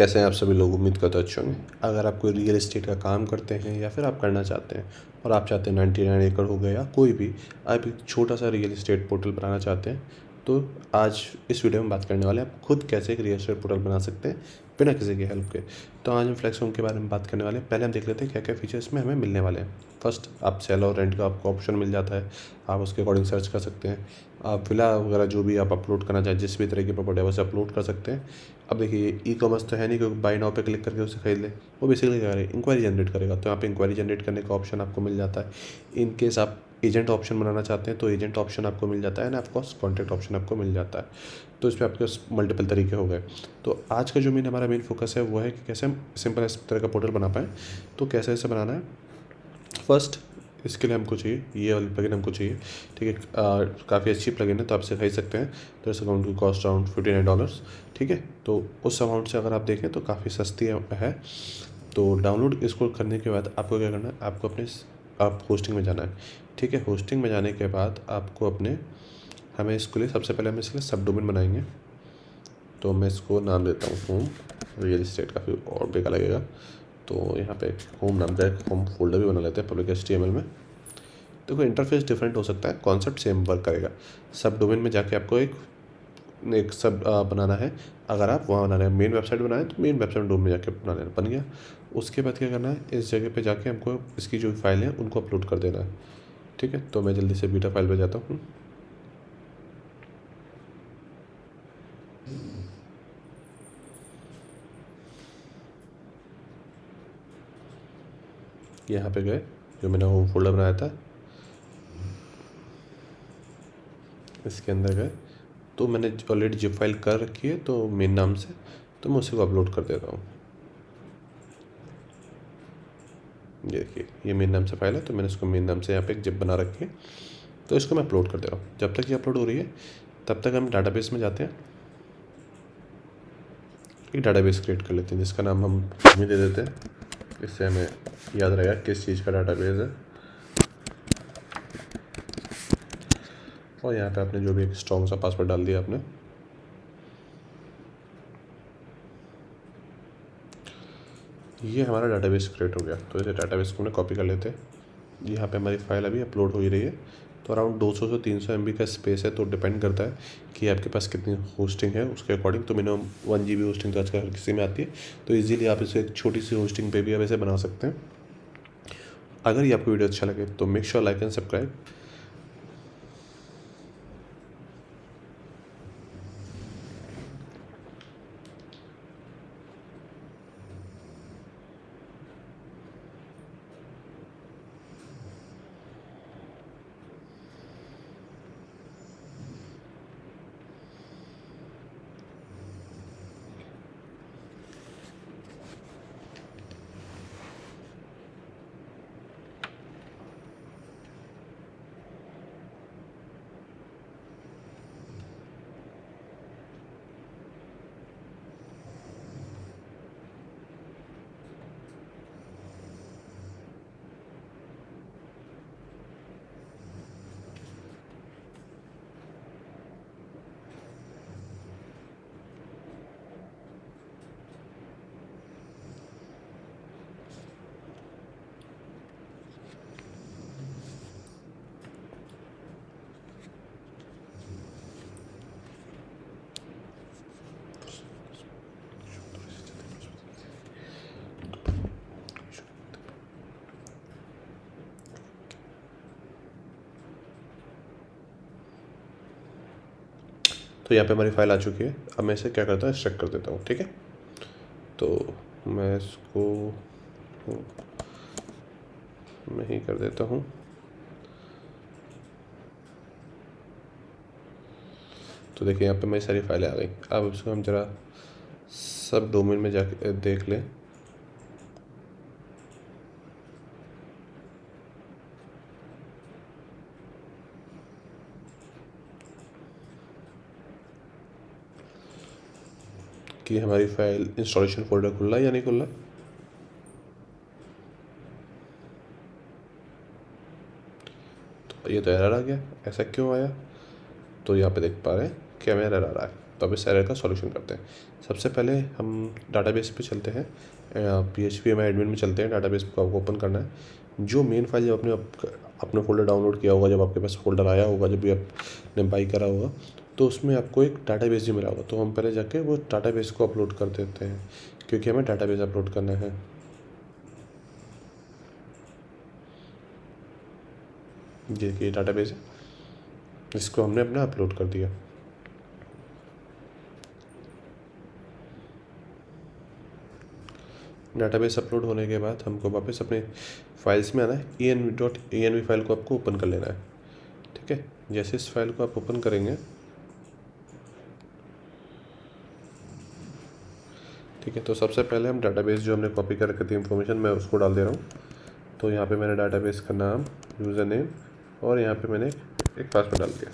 कैसे हैं आप सभी लोग। उम्मीद करते अच्छे होंगे। अगर आप कोई रियल एस्टेट का काम करते हैं या फिर आप करना चाहते हैं और आप चाहते हैं 99 एकड़ हो गया या कोई भी आप एक छोटा सा रियल एस्टेट पोर्टल बनाना चाहते हैं, तो आज इस वीडियो में बात करने वाले हैं आप खुद कैसे एक रियल एस्टेट पोर्टल बना सकते हैं बिना किसी की हेल्प के। तो आज हम फ्लेक्स होम के बारे में बात करने वाले हैं। पहले हम देख लेते हैं क्या क्या फीचर्स में हमें मिलने वाले हैं। फर्स्ट, आप सेल और रेंट का आपको ऑप्शन मिल जाता है, आप उसके अकॉर्डिंग सर्च कर सकते हैं। आप विला वगैरह जो भी आप अपलोड करना चाहें, जिस भी तरह की प्रॉपर्टी है वैसे अपलोड कर सकते हैं। अब देखिए ई कॉमर्स तो है नहीं क्योंकि बाय नाउ पे क्लिक करके उसे खरीद लें, वो बेसिकली क्या करेगा, इंक्वायरी जनरेट करेगा। तो यहाँ पे इंक्वायरी जनरेट करने का ऑप्शन आपको मिल जाता है। इन केस आप एजेंट ऑप्शन बनाना चाहते हैं तो एजेंट ऑप्शन आपको मिल जाता है एंड ऑफकोर्स कॉन्टैक्ट ऑप्शन आपको मिल जाता है। तो इस पर आपके मल्टीपल तरीके हो गए। तो आज का जो हमारा मेन फोकस है वो है कि कैसे हम सिंपल इस तरह का पोर्टल बना पाएँ। तो कैसे इसे बनाना है, फर्स्ट इसके लिए हमको चाहिए ये वाली प्लगइन हमको चाहिए, ठीक है। काफ़ी अच्छी प्लगइन है तो आप इसे खरीद सकते हैं। तो इस अकाउंट की कॉस्ट अराउंड $59, ठीक है। तो उस अमाउंट से अगर आप देखें तो काफ़ी सस्ती है। तो डाउनलोड इसको करने के बाद आपको क्या करना है, आपको अपने आप होस्टिंग में जाना है, ठीक है। होस्टिंग में जाने के बाद आपको हमें इसके लिए सबसे पहले हम इसके लिए सब डोमेन बनाएंगे। तो मैं इसको नाम देता हूँ होम रियल इस्टेट, काफ़ी और बेकार लगेगा। तो यहाँ पे होम नाम का एक होम फोल्डर भी बना लेते हैं पब्लिक HTML में। देखो इंटरफेस डिफरेंट हो सकता है, कॉन्सेप्ट सेम वर्क करेगा। सब डोमेन में जाके आपको एक एक सब बनाना है। अगर आप वहाँ बनाना है, मेन वेबसाइट बनाए तो मेन वेबसाइट डोमेन में जाके बना लेना, बन गया। उसके बाद क्या करना है, इस जगह पे जाके हमको इसकी जो फाइल है उनको अपलोड कर देना है, ठीक है। तो मैं जल्दी से बीटा फाइल पे जाता हूँ। यहाँ पे गए, जो मैंने होम फोल्डर बनाया था इसके अंदर गए, तो मैंने ऑलरेडी जिप फाइल कर रखी है तो मेन नाम से, तो मैं उसी को अपलोड कर देता हूँ। ये देखिए ये मेन नाम से फाइल है तो मैंने इसको मेन नाम से यहाँ पे एक जिप बना रखी है। तो इसको मैं अपलोड कर दे रहा हूँ। जब तक ये अपलोड हो रही है तब तक हम डाटाबेस में जाते हैं, एक डाटाबेस क्रिएट कर लेते हैं जिसका नाम हम ही दे देते हैं। इससे हमें याद रहेगा किस चीज़ का डाटाबेस है। और यहाँ पे आपने जो भी एक स्ट्रॉन्ग सा पासवर्ड डाल दिया आपने, ये हमारा डाटाबेस क्रिएट हो गया। तो इसे डाटाबेस को हमने कॉपी कर लेते हैं। यहाँ पे हमारी फाइल अभी अपलोड हो ही रही है। तो अराउंड 200 से 300 MB का स्पेस है। तो डिपेंड करता है कि आपके पास कितनी होस्टिंग है उसके अकॉर्डिंग। तो मिनिमम 1 GB होस्टिंग तो आजकल हर किसी में आती है। तो इजीली आप इसे एक छोटी सी होस्टिंग पे भी आप इसे बना सकते हैं। अगर ये आपको वीडियो अच्छा लगे तो make sure like and subscribe. तो यहाँ पे हमारी फाइल आ चुकी है। अब मैं इसे क्या करता हूँ, एक्सट्रैक्ट कर देता हूँ, ठीक है। तो मैं इसको मैं ही कर देता हूँ। तो देखिए यहाँ पे मेरी सारी फाइलें आ गई। अब इसको हम ज़रा सब डोमेन में जाके देख लें। कि हमारी फाइल इंस्टॉलेशन फोल्डर खुल रहा है या नहीं खुल रहा। तो ये तो एरर आ गया, ऐसा क्यों आया। तो यहाँ पे देख पा रहे हैं कि हमें एरर आ रहा है। तो अब इस एरर का सॉल्यूशन करते हैं। सबसे पहले हम डाटाबेस पे चलते हैं, PHP एडमिन में चलते हैं। डाटाबेस को आपको ओपन करना है। जो मेन फाइल जब अपने फोल्डर डाउनलोड किया होगा, जब आपके पास फोल्डर आया होगा, जब भी आपने बाई करा होगा, तो उसमें आपको एक डाटाबेस भी मिला होगा। तो हम पहले जाके वो डाटाबेस को अपलोड कर देते हैं, क्योंकि हमें डाटाबेस अपलोड करना है। देखिए डाटाबेस है, इसको हमने अपना अपलोड कर दिया। डाटाबेस अपलोड होने के बाद हमको वापस अपने फाइल्स में आना है। env फाइल को आपको ओपन कर लेना है। ठीक है, जैसे इस फाइल को आप ओपन करेंगे, ठीक है, तो सबसे पहले हम डाटाबेस जो हमने कॉपी कर रखी थी इन्फॉर्मेशन, मैं उसको डाल दे रहा हूँ। तो यहाँ पे मैंने डाटाबेस का नाम, यूज़र नेम और यहाँ पे मैंने एक पासवर्ड डाल दिया,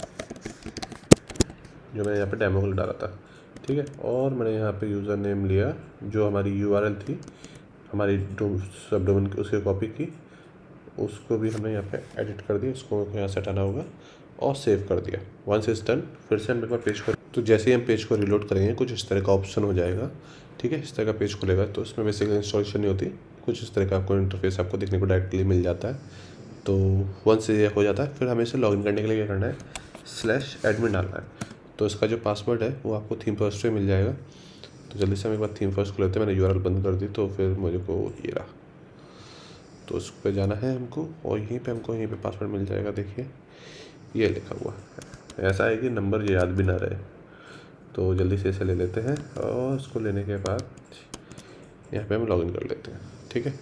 जो मैंने यहाँ पे डेमो के लिए डाला था। ठीक है, और मैंने यहाँ पे यूज़र नेम लिया, जो हमारी URL थी हमारी सब डोमेन की, उसकी कॉपी की, उसको भी हमने यहाँ पे एडिट कर दिया। इसको यहाँ से हटाना होगा और सेव कर दिया। वंस इज डन, फिर से हम एक बार पेज को, तो जैसे ही हम पेज को रिलोड करेंगे कुछ इस तरह का ऑप्शन हो जाएगा। ठीक है, इस तरह का पेज खुलेगा। तो इसमें बेसिकली इंस्टॉलेशन नहीं होती, कुछ इस तरह का आपको इंटरफेस आपको देखने को डायरेक्टली मिल जाता है। तो वंस ये हो जाता है, फिर हमें इसे लॉगिन करने के लिए क्या करना है, /admin डालना है। तो इसका जो पासवर्ड है वो आपको थीम फर्स्ट में मिल जाएगा। तो जल्दी से हम एक बार थीम फर्स्ट को लेते हैं। मैंने URL बंद कर दी, तो फिर मुझे को ये रहा। तो उस पर जाना है हमको, और यहीं पे पासवर्ड मिल जाएगा। देखिए ये लिखा हुआ है, ऐसा है कि नंबर याद भी ना रहे। तो जल्दी से इसे ले लेते हैं, और इसको लेने के बाद यहाँ पे हम लॉगिन कर लेते हैं। ठीक है,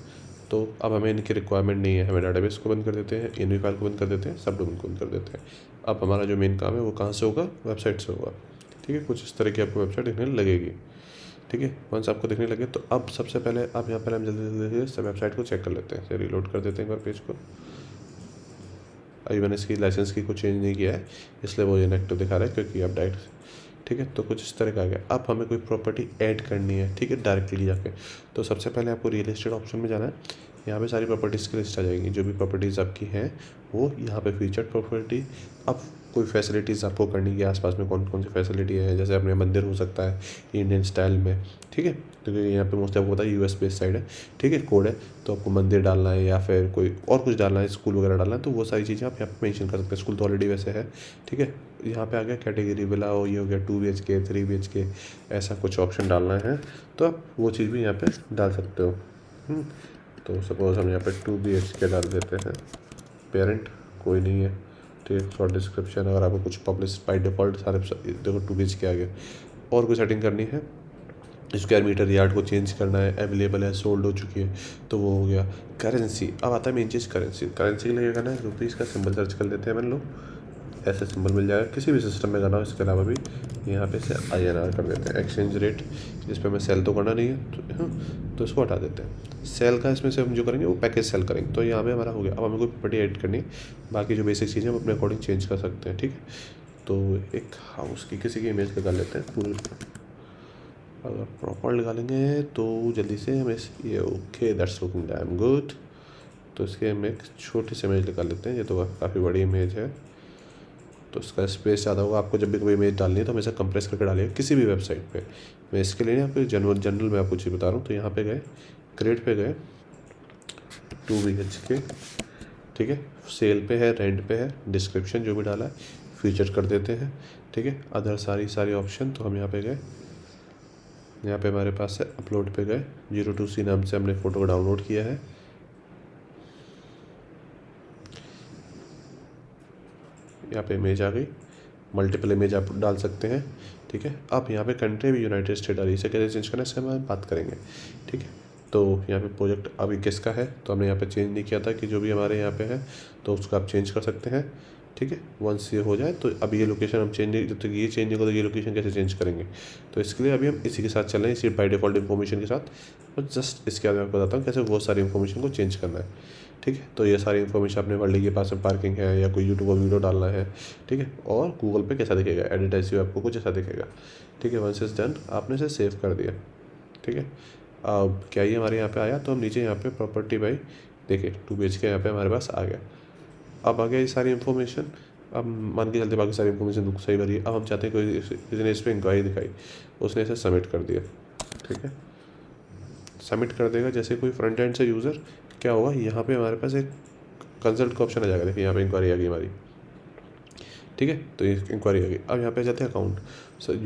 तो अब हमें इनकी रिक्वायरमेंट नहीं है। हमें डाटाबेस को बंद कर देते हैं, env फाइल को बंद कर देते हैं, सब डोमेन को बंद कर देते हैं। अब हमारा जो मेन काम है वो कहाँ से होगा, वेबसाइट से होगा। ठीक है, कुछ इस तरह की आपको वेबसाइट दिखने लगेगी। ठीक है, वंस आपको दिखने लगे, तो अब सबसे पहले अब यहाँ पर हम जल्दी से वेबसाइट को चेक कर लेते हैं। रिलोड कर देते हैं एक बार पेज को। अभी मैंने इसकी लाइसेंस की कुछ चेंज नहीं किया है, इसलिए वो इनएक्टिव दिखा रहा है, क्योंकि अपडेट। ठीक है, तो कुछ इस तरह का आ गया। अब हमें कोई प्रॉपर्टी ऐड करनी है, ठीक है, डायरेक्टली जाके। तो सबसे पहले आपको रियल एस्टेट ऑप्शन में जाना है। यहाँ पे सारी प्रॉपर्टीज़ की लिस्ट आ जाएगी, जो भी प्रॉपर्टीज़ आपकी हैं वो यहाँ पे फीचर्ड प्रॉपर्टी। अब कोई फैसिलिटीज़ आपको करनी है, आसपास में कौन कौन सी फैसिलिटी है, जैसे अपने मंदिर हो सकता है इंडियन स्टाइल में। ठीक है, क्योंकि यहाँ पे मोस्टली आपको पता है US बेस्ड साइड है। ठीक है, कोड है, तो आपको मंदिर डालना है या फिर कोई और कुछ डालना है, स्कूल वगैरह डालना है, तो वो सारी चीज़ें आप यहाँ पे मेंशन कर सकते हैं। स्कूल तो ऑलरेडी वैसे है। ठीक है, यहाँ पे आ गया कैटेगरी विला, और ये हो गया 2 BHK 3 BHK, ऐसा कुछ ऑप्शन डालना है तो आप वो चीज़ भी यहाँ पे डाल सकते हो। तो सपोज़ हम यहाँ पे 2 BHK डाल देते हैं, पेरेंट कोई नहीं है। ठीक है, शॉर्ट डिस्क्रिप्शन, अगर आपको कुछ पब्लिश बाई डिफ़ॉल्ट सारे देखो 2 BHK आ गया। और कोई सेटिंग करनी है, स्क्वायर मीटर यार्ड को चेंज करना है, अवेलेबल है, सोल्ड हो चुकी है, तो वो हो गया। करेंसी, अब आता है मेन चीज़ करेंसी। करेंसी के लिए क्या करना है, रुपीज़ का सिंबल सर्च कर लेते हैं अपन लोग, ऐसे सिंबल मिल जाएगा, किसी भी सिस्टम में करना हो। इसके अलावा भी यहाँ पे से INR कर देते हैं, एक्सचेंज रेट। इस पर हमें सेल तो करना नहीं है, तो इसको हटा देते हैं। सेल का इसमें से हम जो करेंगे वो पैकेज सेल करेंगे। तो यहाँ पे हमारा हो गया। अब हमें कोई प्रॉपर्टी एडिट करनी है, बाकी जो बेसिक चीज़ें हम अपने अकॉर्डिंग चेंज कर सकते हैं। ठीक है, तो एक हाउस की किसी की इमेज लगा लेते हैं पूरी। अगर प्रॉपर लगा लेंगे तो जल्दी से हमें ये okay, that's looking damn good. तो इसके हम एक छोटी सी इमेज लगा लेते हैं। ये तो काफ़ी बड़ी इमेज है, तो इसका स्पेस ज़्यादा होगा। आपको जब भी कोई इमेज डालनी है तो हमेशा कंप्रेस करके डालिए किसी भी वेबसाइट पे। मैं इसके लिए आपको जनरल में आपको चीज़ बता रहा हूँ। तो यहाँ पे गए, क्रिएट पे गए, 2 BHK। ठीक है, सेल पे है, रेंट पे है, डिस्क्रिप्शन जो भी डाला है फीचर कर देते हैं। ठीक है, अदर सारी ऑप्शन। तो हम यहाँ पे गए, यहाँ पे हमारे पास है अपलोड पे गए, 02C नाम से हमने फ़ोटो को डाउनलोड किया है। यहाँ पे इमेज आ गई, मल्टीपल इमेज आप डाल सकते हैं। ठीक है, आप यहाँ पे कंट्री भी यूनाइटेड स्टेट आ रही है, इसे कैसे चेंज करना है इससे हम बात करेंगे। ठीक है, तो यहाँ पे प्रोजेक्ट अभी किसका है, तो हमने यहाँ पे चेंज नहीं किया था कि जो भी हमारे यहाँ पे है, तो उसको आप चेंज कर सकते हैं। ठीक है, वंस ये हो जाए तो अब ये लोकेशन हम चेंज नहीं, जब तक ये चेंज नहीं होगा तो ये लोकेशन कैसे चेंज करेंगे। तो इसके लिए अभी हम इसी के साथ चल रहे हैं, इसी बाई डिफ़ॉल्ट इन्फॉर्मेशन के साथ। और जस्ट इसके बाद मैं आपको बताता हूँ कैसे वो सारी इन्फॉर्मेशन को चेंज करना है। ठीक है, तो ये सारी इन्फॉर्मेशन अपने वर्ल्ड के पास में पार्किंग है या कोई यूट्यूब पर वीडियो डालना है। ठीक है, और गूगल पे कैसा दिखेगा, एडवर्टाइज आपको कुछ ऐसा दिखेगा। ठीक है, वंस इज डन, आपने इसे सेव कर दिया। ठीक है, अब क्या ये हमारे यहाँ पे आया, तो हम नीचे यहाँ पे प्रॉपर्टी बाई देखिए 2 BHK यहाँ पे हमारे पास आ गया। अब आ गया ये सारी इन्फॉर्मेशन। अब मान के चलते बाकी सारी इन्फॉर्मेशन सही भरी है। अब हम चाहते हैं कोई किसी ने इस पर इंक्वायरी दिखाई, उसने इसे सबमिट कर दिया, ठीक है, सबमिट कर देगा। जैसे कोई फ्रंट एंड से यूज़र क्या होगा, यहाँ पे हमारे पास एक कंसल्ट का ऑप्शन आ जाएगा। देखिए यहाँ पे इंक्वायरी आ गई हमारी, ठीक है, तो ये इंक्वायरी आ गई। अब यहाँ पे आ जाते हैं अकाउंट।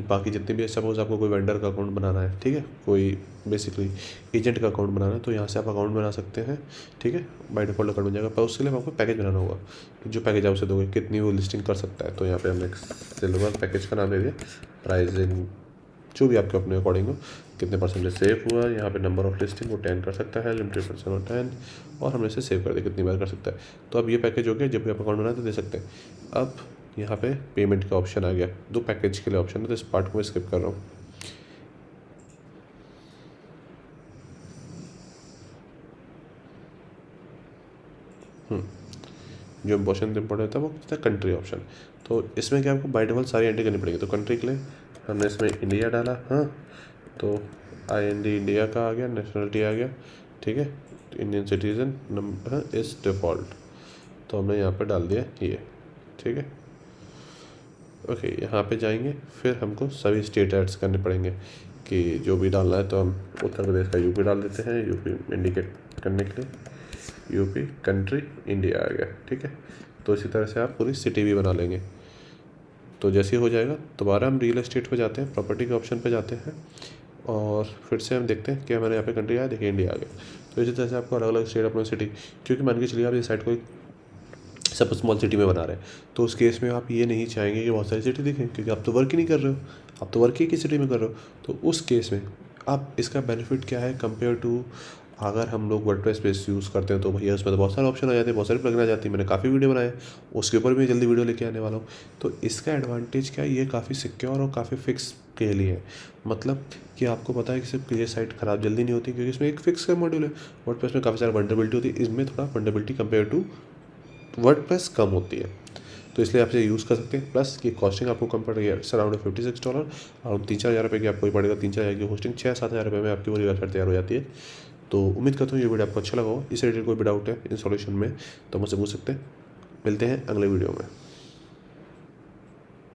बाकी जितने भी, सपोज आपको कोई वेंडर का अकाउंट बनाना है, ठीक है, कोई बेसिकली एजेंट का अकाउंट बनाना है, तो यहाँ से आप अकाउंट बना सकते हैं, ठीक है, बाय डिफॉल्ट अकाउंट बन जाएगा। पर उसके लिए आपको पैकेज बनाना होगा, जो पैकेज आप उसे दोगे कितनी वो लिस्टिंग कर सकता है। तो यहाँ पे हमने एक सिल्वर पैकेज का नाम दे दिया, प्राइसिंग जो भी आपके अपने अकॉर्डिंग हो, कितने परसेंटेज सेव हुआ, यहाँ पे नंबर ऑफ लिस्टिंग वो 10 कर सकता है, लिमिटेड परसेंट और 10, और हमने इसे सेव कर दिया कितनी बार कर सकता है। तो अब ये पैकेज हो गया, जब भी आप अकाउंट बनाए तो दे सकते हैं। अब यहाँ पे पेमेंट का ऑप्शन आ गया, 2 पैकेज के लिए ऑप्शन है, तो इस पार्ट को मैं स्किप कर रहा हूँ। जो इम्पोर्टेंट था वो था कंट्री ऑप्शन। तो इसमें क्या आपको बाय डिफॉल्ट सारी एंट्री करनी पड़ेगी। तो कंट्री के लिए हमने इसमें इंडिया डाला, हाँ, तो IND इंडिया का आ गया, नेशनलिटी आ गया, ठीक है, इंडियन सिटीज़न नंबर इस डिफ़ॉल्ट, तो हमने यहाँ पर डाल दिया ये, ठीक है, ओके। यहाँ पे जाएंगे, फिर हमको सभी स्टेट ऐड्स करने पड़ेंगे कि जो भी डालना है। तो हम उत्तर प्रदेश का यूपी डाल देते हैं, यूपी इंडिकेट करने के लिए, यूपी कंट्री इंडिया आ गया, ठीक है। तो इसी तरह से आप पूरी सिटी भी बना लेंगे। तो जैसे ही हो जाएगा दोबारा हम रियल एस्टेट पे जाते हैं, प्रॉपर्टी के ऑप्शन पे जाते हैं, और फिर से हम देखते हैं कि हमारे यहाँ पे कंट्री आया, देखिए इंडिया आ गया। तो इसी तरह से आपको अलग अलग स्टेट अपना सिटी, क्योंकि मान के चलिए आप ये साइट को सब स्मॉल सिटी में बना रहे हैं, तो उस केस में आप ये नहीं चाहेंगे कि बहुत सारी सिटी दिखें, क्योंकि आप तो वर्क ही नहीं कर रहे हो, आप तो वर्क ही किस सिटी में कर रहे हो। तो उस केस में आप इसका बेनिफिट क्या है कंपेयर टू अगर हम लोग वर्डप्रेस बेस यूज़ करते हैं, तो भैया उसमें तो बहुत सारे ऑप्शन आ जाते हैं, बहुत सारी प्लगइन आ जाती है। मैंने काफ़ी वीडियो बनाए, उसके ऊपर भी जल्दी वीडियो लेके आने वाला हूँ। तो इसका एडवांटेज क्या है, ये काफ़ी सिक्योर और काफ़ी फिक्स के लिए है। मतलब कि आपको पता है कि सिर्फ ये साइट ख़राब जल्दी नहीं होती, क्योंकि इसमें एक फिक्स का मॉड्यूल है। वर्डप्रेस में काफ़ी सारी वल्नरेबिलिटी होती है, इसमें थोड़ा वल्नरेबिलिटी कंपेयर टू वर्डप्रेस कम होती है। तो इसलिए आप इसे यूज़ कर सकते हैं। प्लस की कॉस्टिंग आपको कम पड़ रही है, अराउंड $56, और 3-4 हज़ार रुपये की आपको पड़ेगा। 3-4 हज़ार की होस्टिंग, 6-7 हज़ार रुपये में आपकी पूरी वेबसाइट तैयार हो जाती है। तो उम्मीद करता हूँ ये वीडियो आपको अच्छा लगा हो। इस रिलेटेड कोई भी डाउट है इंस्टॉलेशन में तो मुझसे पूछ सकते हैं। मिलते हैं अगले वीडियो में।